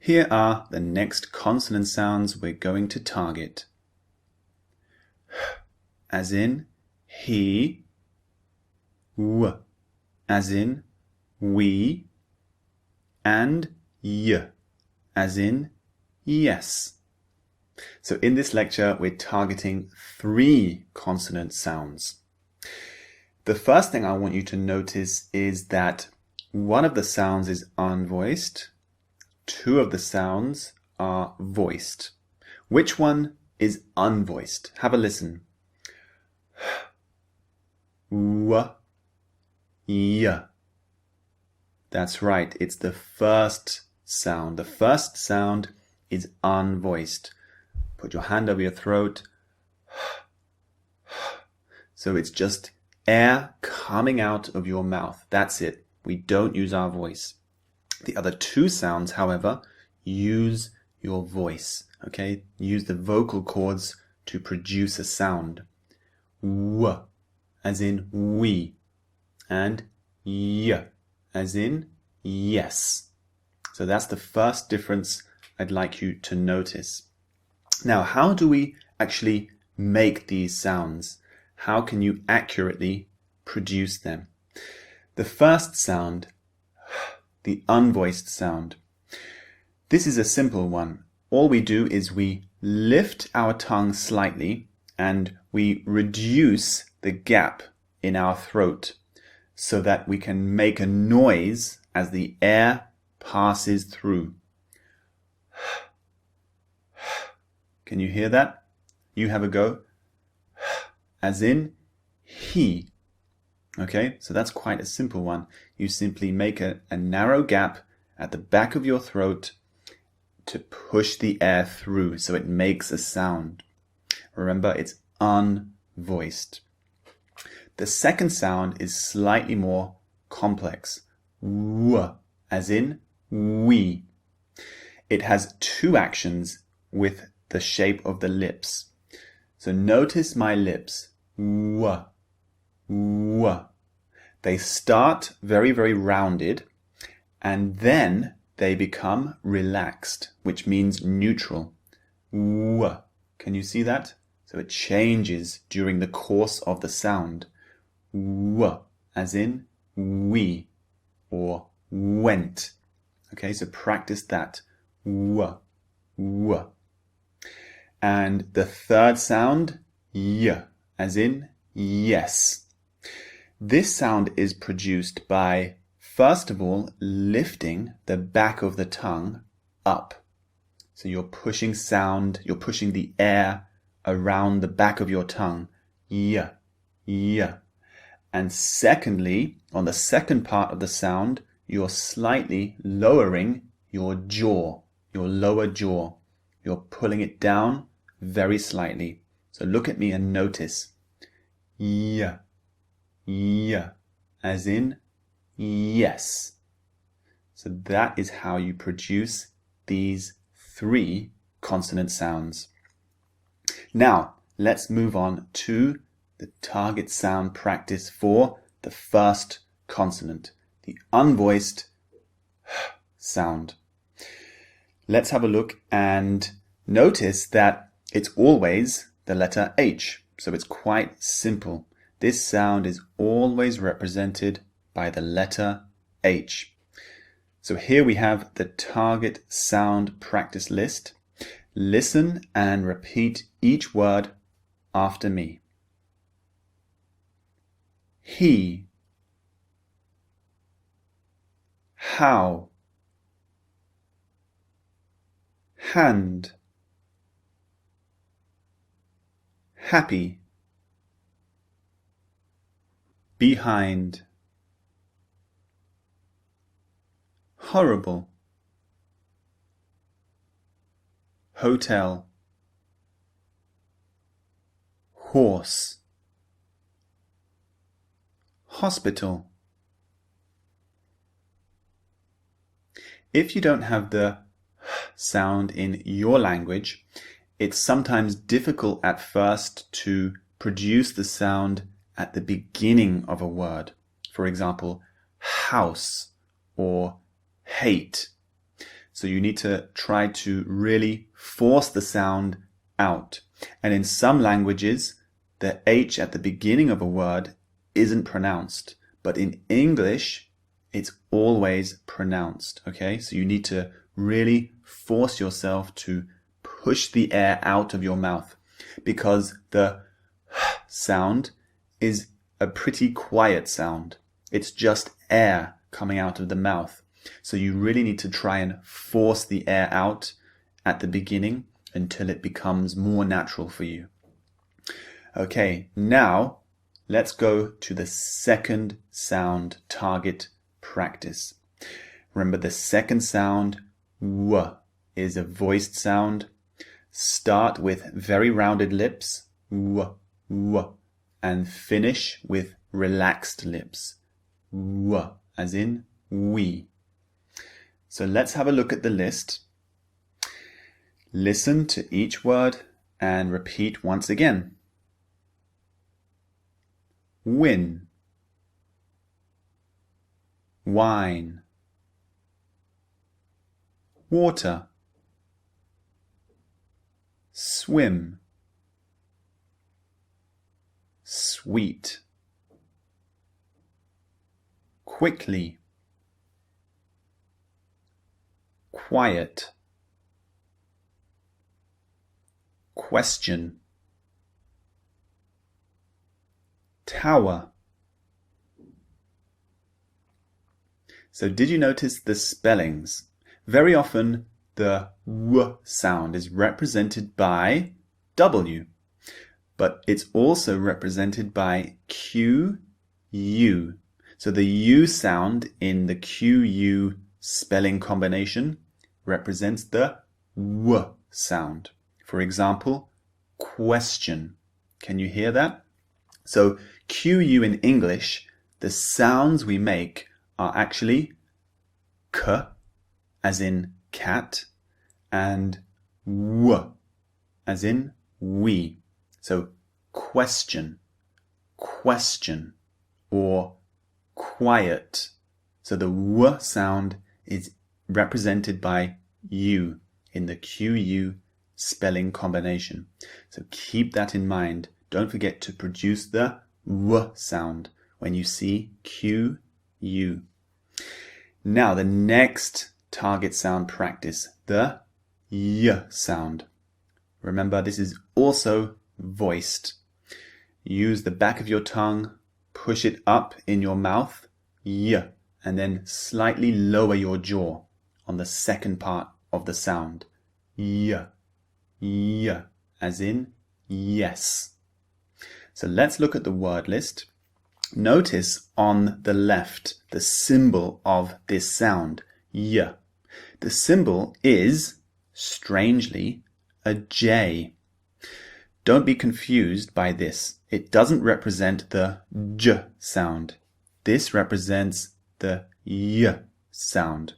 Here are the next consonant sounds we're going to target. As in he, w, as in we, and y, as in yes. So in this lecture, we're targeting 3 consonant sounds. The first thing I want you to notice is that one of the sounds is unvoiced, 2 of the sounds are voiced. Which one is unvoiced? Have a listen. W, y. That's right, it's the first sound. The first sound is unvoiced. Put your hand over your throat. So it's just air coming out of your mouth. That's it. We don't use our voice. The other 2 sounds, however, use your voice. Okay? Use the vocal cords to produce a sound. W, as in we, and y, as in yes. So that's the first difference I'd like you to notice. Now, how do we actually make these sounds? How can you accurately produce them? The first sound, the unvoiced sound. This is a simple one. All we do is we lift our tongue slightly and we reduce the gap in our throat so that we can make a noise as the air passes through. Can you hear that? You have a go. As in he. Okay, so that's quite a simple one. You simply make a narrow gap at the back of your throat to push the air through so it makes a sound. Remember, it's unvoiced. The second sound is slightly more complex. W, as in we. It has 2 actions with the shape of the lips. So notice my lips. W, w. They start very, very rounded and then they become relaxed, which means neutral. W. Can you see that? So it changes during the course of the sound. W, as in we or went. Okay, so practice that. W, w. And the third sound, y, as in yes. This sound is produced by, first of all, lifting the back of the tongue up. So you're pushing the air around the back of your tongue. Y, y. And secondly, on the second part of the sound, you're slightly lowering your jaw, your lower jaw. You're pulling it down very slightly. So look at me and notice. Y, y, as in yes. So that is how you produce these 3 consonant sounds. Now, let's move on to the target sound practice for the first consonant, the unvoiced sound. Let's have a look and notice that it's always the letter H. So it's quite simple. This sound is always represented by the letter H. So here we have the target sound practice list. Listen and repeat each word after me. He, how, hand, happy, behind, horrible, hotel, horse, hospital. If you don't have the sound in your language, it's sometimes difficult at first to produce the sound at the beginning of a word. For example, house or hate. So you need to try to really force the sound out. And in some languages, the H at the beginning of a word isn't pronounced. But in English, it's always pronounced. Okay? So you need to really force yourself to push the air out of your mouth, because the sound is a pretty quiet sound. It's just air coming out of the mouth. So you really need to try and force the air out at the beginning until it becomes more natural for you. Okay, now let's go to the second sound target practice. Remember, the second sound, W, is a voiced sound. Start with very rounded lips, W, W, and finish with relaxed lips, W, as in we. So let's have a look at the list. Listen to each word and repeat once again. Win, wine, water, swim, sweet, quickly, quiet, question, tower. So did you notice the spellings? Very often the W sound is represented by W, but it's also represented by QU. So the U sound in the QU spelling combination represents the W sound. For example, question. Can you hear that? So QU in English, the sounds we make are actually K, as in cat, and W, as in we. So question, question, or quiet. So the W sound is represented by U in the QU spelling combination. So keep that in mind. Don't forget to produce the W sound when you see QU. Now the next target sound practice, the Y sound. Remember, this is also voiced. Use the back of your tongue, push it up in your mouth, Y, and then slightly lower your jaw on the second part of the sound. Y, Y, as in yes. So let's look at the word list. Notice on the left the symbol of this sound, Y. The symbol is, strangely, a J. Don't be confused by this. It doesn't represent the J sound. This represents the Y sound.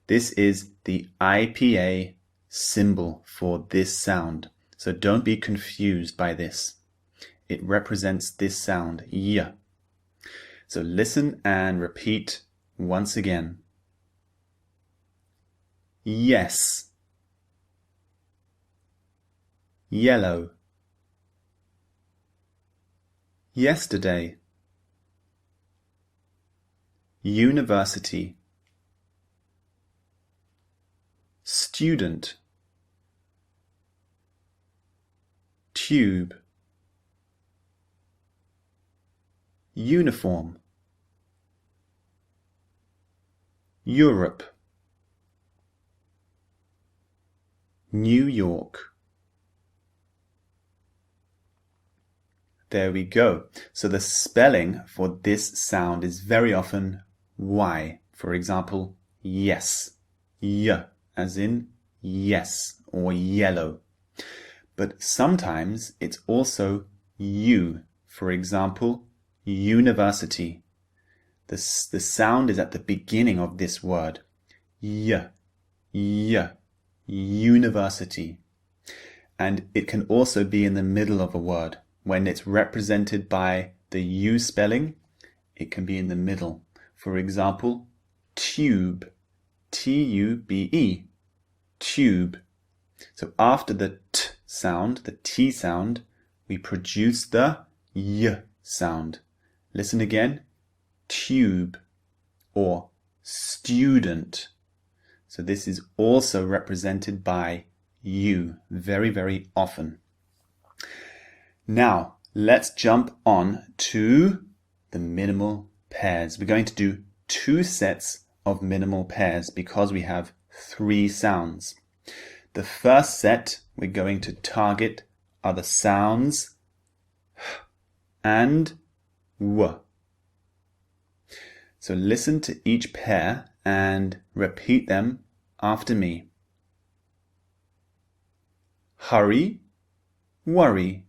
This is the IPA symbol for this sound. So don't be confused by this. It represents this sound, Y. So listen and repeat once again. Yes, yellow, yesterday, university, student, tube, uniform, Europe, New York. There we go. So the spelling for this sound is very often Y. For example, yes, Y, as in yes, or yellow. But sometimes it's also U. For example, university. The sound is at the beginning of this word. Y, Y, university. And it can also be in the middle of a word. When it's represented by the U spelling, it can be in the middle. For example, tube, T-U-B-E. tube. So after the t sound, the T sound, we produce the y sound. Listen again. Tube or student. So this is also represented by U very, very often. Now, let's jump on to the minimal pairs. We're going to do 2 sets of minimal pairs because we have 3 sounds. The first set we're going to target are the sounds h and w. So listen to each pair and repeat them after me. Hurry, worry.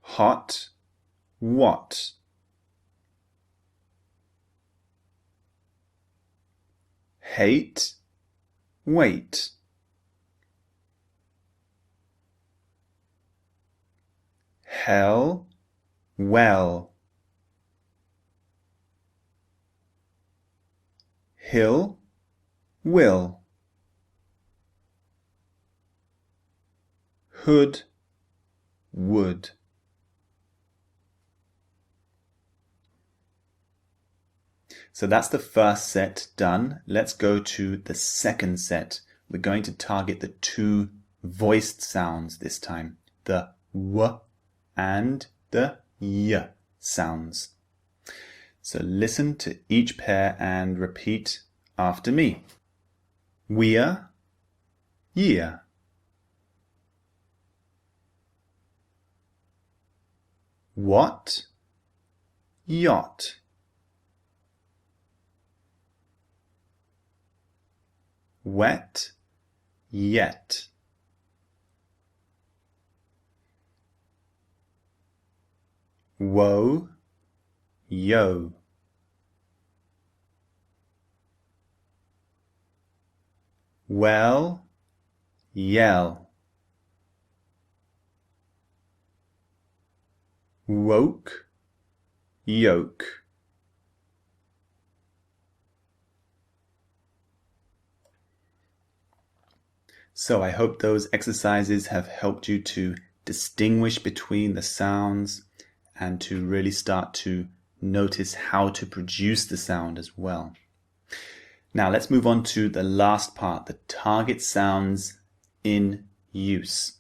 Hot, what? Hate, wait. Hell, well. Hill, will. Hood, would. So that's the first set done. Let's go to the second set. We're going to target the 2 voiced sounds this time, the w and the y sounds. So listen to each pair and repeat after me. We're, year. What, yacht. Wet, yet. Woe, yo. Well, yell. Woke, yoke. So I hope those exercises have helped you to distinguish between the sounds and to really start to notice how to produce the sound as well. Now let's move on to the last part, the target sounds in use.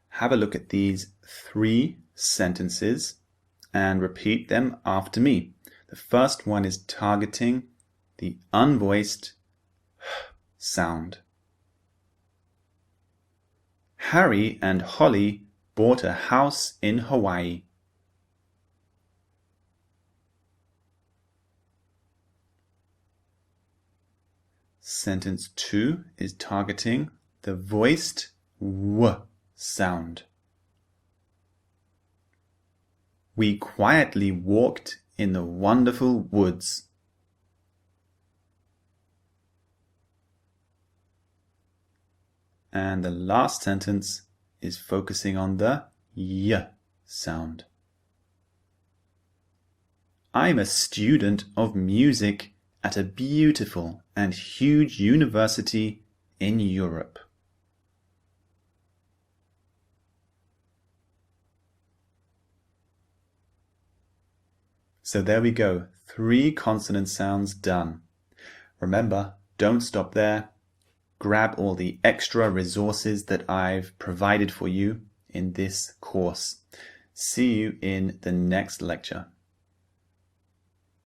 Have a look at these 3 sentences and repeat them after me. The first one is targeting the unvoiced h sound. Harry and Holly bought a house in Hawaii. Sentence 2 is targeting the voiced w sound. We quietly walked in the wonderful woods. And the last sentence is focusing on the y sound. I'm a student of music at a beautiful and huge university in Europe. So there we go, 3 consonant sounds done. Remember, don't stop there. Grab all the extra resources that I've provided for you in this course. See you in the next lecture.